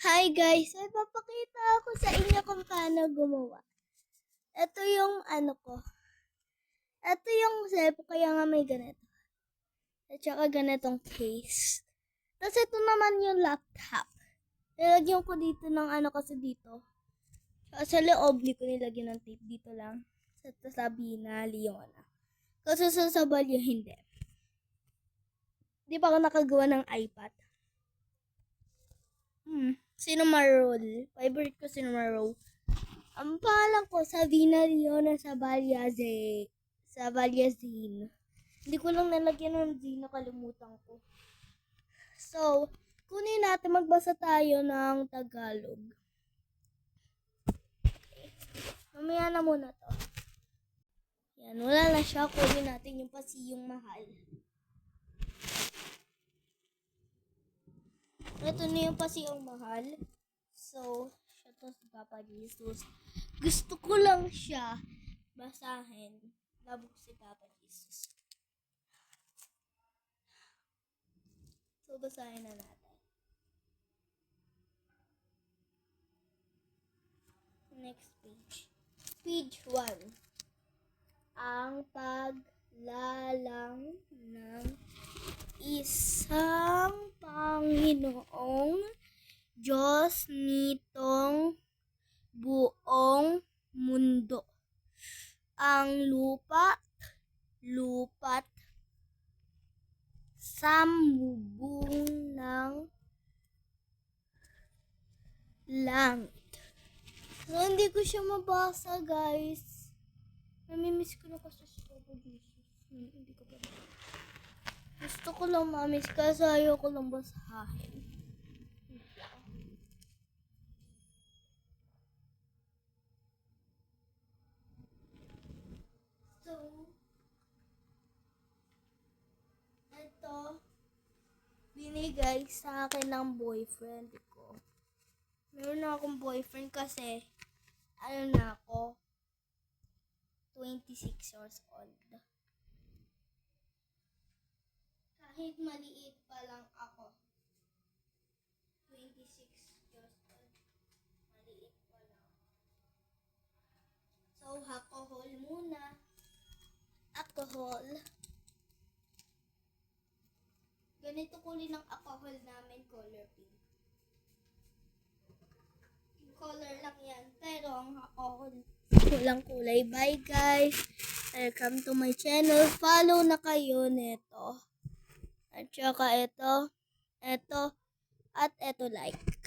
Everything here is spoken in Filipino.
Hi guys! Ay, papakita ako sa inyo kung paano gumawa. Ito yung ko. Ito yung cellphone, kaya nga may ganito. At saka ganitong case. Tapos ito naman yung laptop. Nilagyan ko dito ng kasi dito. Sa loob, ko nilagyan ng tape dito lang. Sa sabi na yung Kasi sa balyo, hindi. Di pa ako nakagawa ng iPad. Cinnamoroll. Favorite ko Cinnamoroll. Ang pangalan ko, Savina Leona Sabaliazin. Hindi ko lang nalagyan ng Z, nakalimutan ko. So, kunin natin, magbasa tayo ng Tagalog. Mamaya na muna to. Yan, wala na siya. Kunin natin yung pasiyong mahal. Ito na yung pasiyong mahal. So, siya to si Papa Jesus. Gusto ko lang siya basahin. Labog si Papa Jesus. So, basahin na natin. Next page. Page 1. Ang paglalang ng isang Panginoong Diyos nitong buong mundo. Ang lupa't sambubong ng langit. So, hindi ko siya mabasa, guys. Namimiss ko na kasi si Papa Jesus. Hindi ko pa. Gusto ko lang mamiss kasi ayaw ko lang basahin. So, ito, binigay sa akin ng boyfriend ko. Meron na akong boyfriend kasi, na ako, 26 years old. Kahit maliit pa lang ako, 26 years old, maliit pa lang. So, alcohol muna. Alcohol. Ganito kulay ng alcohol namin, color pink. Color lang yan, pero ang alcohol walang kulay. Bye guys! Welcome to my channel. Follow na kayo neto. At saka ito, at ito like.